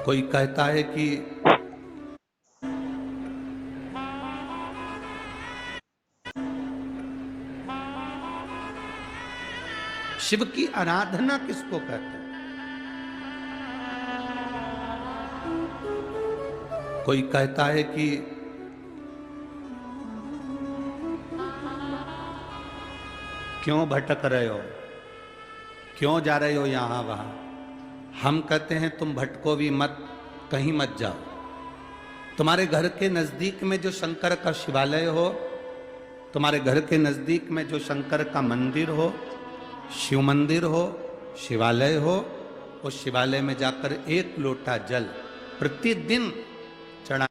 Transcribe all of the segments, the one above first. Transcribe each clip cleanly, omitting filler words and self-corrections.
कोई कहता है कि शिव की आराधना किसको कहते हैं? कोई कहता है कि क्यों भटक रहे हो, क्यों जा रहे हो यहां वहां। हम कहते हैं तुम भटको भी मत, कहीं मत जाओ। तुम्हारे घर के नजदीक में जो शंकर का शिवालय हो, तुम्हारे घर के नजदीक में जो शंकर का मंदिर हो, शिव मंदिर हो, शिवालय हो, उस शिवालय में जाकर एक लोटा जल प्रतिदिन चढ़ा।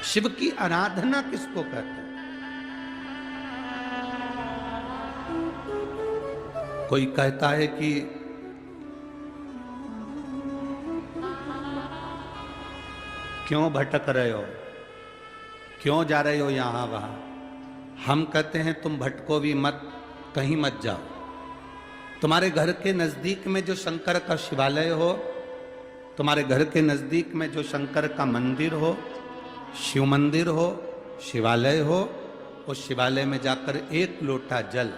शिव की आराधना किसको कहते हैं? कोई कहता है कि क्यों भटक रहे हो, क्यों जा रहे हो यहां वहां। हम कहते हैं तुम भटको भी मत, कहीं मत जाओ। तुम्हारे घर के नजदीक में जो शंकर का शिवालय हो, तुम्हारे घर के नजदीक में जो शंकर का मंदिर हो, शिव मंदिर हो, शिवालय हो, उस शिवालय में जाकर एक लोटा जल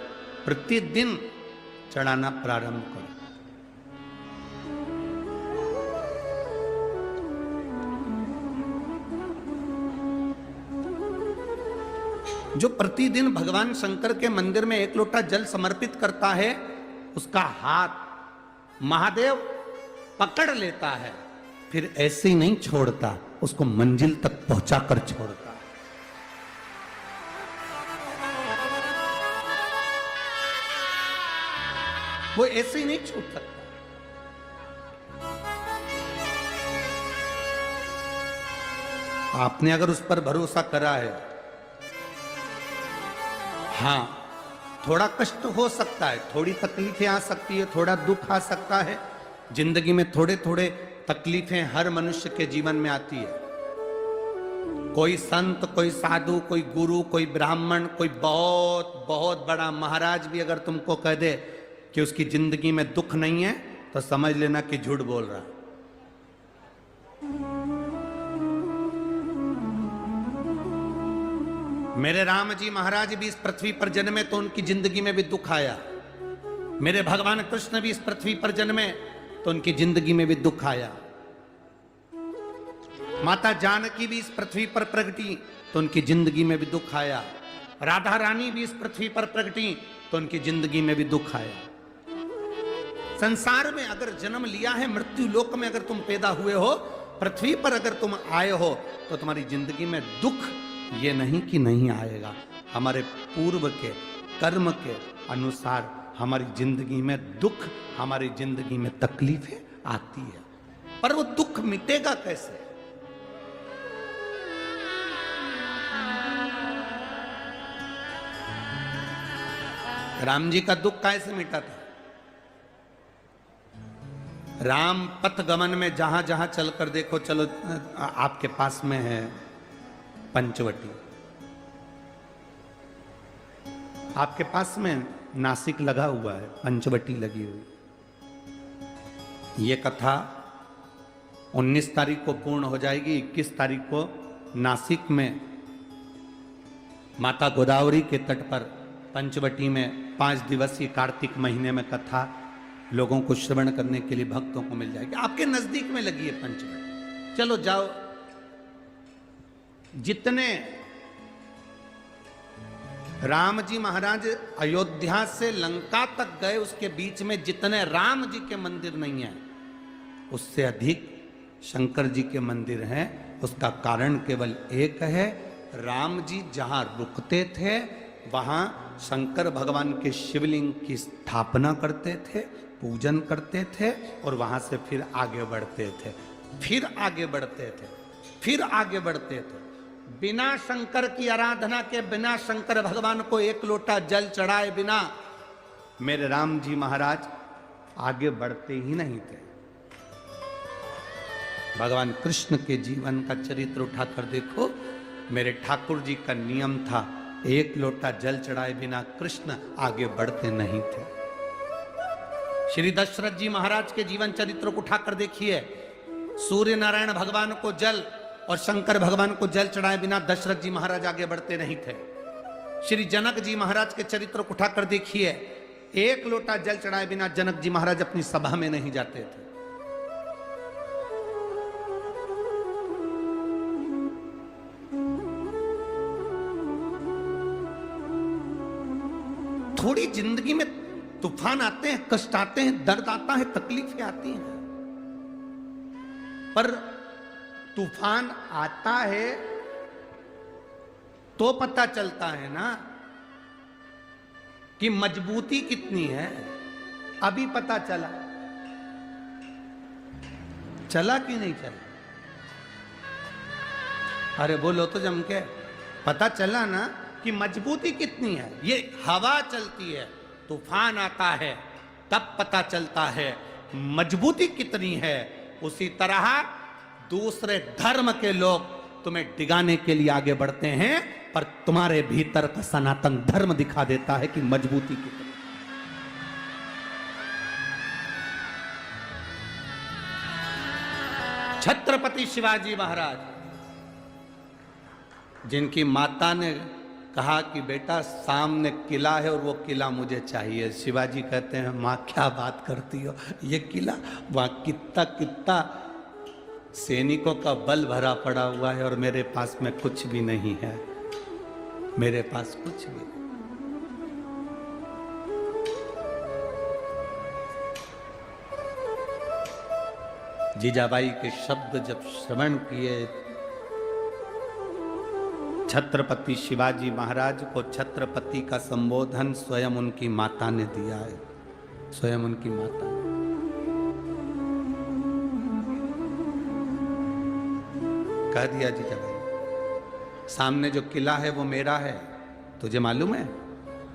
प्रतिदिन चढ़ाना प्रारंभ करो। जो प्रतिदिन भगवान शंकर के मंदिर में एक लोटा जल समर्पित करता है, उसका हाथ महादेव पकड़ लेता है, फिर ऐसे ही नहीं छोड़ता, उसको मंजिल तक पहुंचाकर छोड़ता है। वो ऐसे ही नहीं छूट सकता। आपने अगर उस पर भरोसा करा है, हाँ, थोड़ा कष्ट हो सकता है, थोड़ी तकलीफें आ सकती है, थोड़ा दुख आ सकता है। जिंदगी में थोड़े थोड़े तकलीफें हर मनुष्य के जीवन में आती है। कोई संत, कोई साधु, कोई गुरु, कोई ब्राह्मण, कोई बहुत बहुत बड़ा महाराज भी अगर तुमको कह दे कि उसकी जिंदगी में दुख नहीं है, तो समझ लेना कि झूठ बोल रहा है। मेरे राम जी महाराज भी इस पृथ्वी पर जन्मे तो उनकी जिंदगी में भी दुख आया। मेरे भगवान कृष्ण भी इस पृथ्वी पर जन्मे तो उनकी जिंदगी में भी दुख आया। माता जानकी भी इस पृथ्वी पर प्रगटी तो उनकी जिंदगी में भी दुख आया। राधा रानी भी इस पृथ्वी पर प्रगटी तो उनकी जिंदगी में भी दुख आया। संसार में अगर जन्म लिया है, मृत्यु लोक में अगर तुम पैदा हुए हो, पृथ्वी पर अगर तुम आए हो, तो तुम्हारी जिंदगी में दुख ये नहीं कि नहीं आएगा। हमारे पूर्व के कर्म के अनुसार हमारी जिंदगी में दुख, हमारी जिंदगी में तकलीफें आती है, पर वो दुख मिटेगा कैसे? राम जी का दुख कैसे मिटा था? राम पथ गमन में जहां जहां चलकर देखो, चलो आपके पास में है पंचवटी, आपके पास में नासिक लगा हुआ है, पंचवटी लगी हुई। ये कथा 19 तारीख को पूर्ण हो जाएगी। 21 तारीख को नासिक में माता गोदावरी के तट पर पंचवटी में 5 दिवसीय कार्तिक महीने में कथा लोगों को श्रवण करने के लिए भक्तों को मिल जाएगी। आपके नजदीक में लगी है पंचवटी, चलो जाओ। जितने राम जी महाराज अयोध्या से लंका तक गए, उसके बीच में जितने राम जी के मंदिर नहीं है, उससे अधिक शंकर जी के मंदिर हैं। उसका कारण केवल एक है, राम जी जहां रुकते थे वहां शंकर भगवान के शिवलिंग की स्थापना करते थे, पूजन करते थे, और वहां से फिर आगे बढ़ते थे, फिर आगे बढ़ते थे, फिर आगे बढ़ते थे। बिना शंकर की आराधना के, बिना शंकर भगवान को एक लोटा जल चढ़ाए बिना मेरे राम जी महाराज आगे बढ़ते ही नहीं थे। भगवान कृष्ण के जीवन का चरित्र उठाकर देखो। मेरे ठाकुर जी का नियम था, एक लोटा जल चढ़ाए बिना कृष्ण आगे बढ़ते नहीं थे। श्री दशरथ जी महाराज के जीवन चरित्र को उठाकर देखिए। सूर्य नारायण भगवान को जल और शंकर भगवान को जल चढ़ाए बिना दशरथ जी महाराज आगे बढ़ते नहीं थे। श्री जनक जी महाराज के चरित्र को उठाकर देखिए, एक लोटा जल चढ़ाए बिना जनक जी महाराज अपनी सभा में नहीं जाते थे। थोड़ी जिंदगी में तूफान आते हैं, कष्ट आते हैं, दर्द आता है, तकलीफें आती हैं, पर तूफान आता है तो पता चलता है ना कि मजबूती कितनी है। अभी पता चला कि नहीं चला? अरे बोलो तो जम के, पता चला ना कि मजबूती कितनी है। ये हवा चलती है, तूफान आता है, तब पता चलता है मजबूती कितनी है। उसी तरह दूसरे धर्म के लोग तुम्हें डिगाने के लिए आगे बढ़ते हैं, पर तुम्हारे भीतर का सनातन धर्म दिखा देता है कि मजबूती कितनी। छत्रपति शिवाजी महाराज, जिनकी माता ने कहा कि बेटा सामने किला है और वो किला मुझे चाहिए, शिवाजी कहते हैं माँ क्या बात करती हो, ये किला वहां कितना सैनिकों का बल भरा पड़ा हुआ है और मेरे पास में कुछ भी नहीं है, मेरे पास कुछ भी नहीं। जीजाबाई के शब्द जब श्रवण किए, छत्रपति शिवाजी महाराज को छत्रपति का संबोधन स्वयं उनकी माता ने दिया है, स्वयं उनकी माता ने। कह दिया जीजाबाई, सामने जो किला है वो मेरा है, तुझे मालूम है?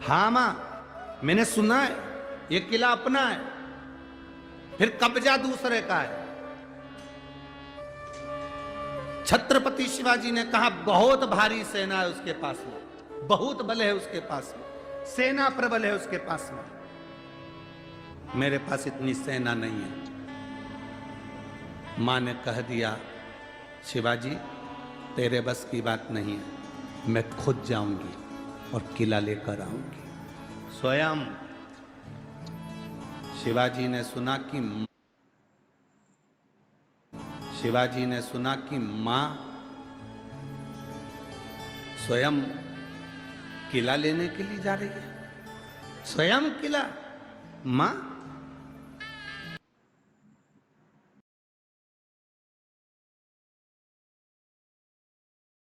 हाँ मां, मैंने सुना है, ये किला अपना है, फिर कब्जा दूसरे का है। छत्रपति शिवाजी ने कहा बहुत भारी सेना है उसके पास में, बहुत बल है उसके पास में, सेना प्रबल है उसके पास में, मेरे पास इतनी सेना नहीं है। मां ने कह दिया शिवाजी तेरे बस की बात नहीं है, मैं खुद जाऊंगी और किला लेकर आऊंगी। स्वयं शिवाजी ने सुना कि मां स्वयं किला लेने के लिए जा रही है, स्वयं किला। मां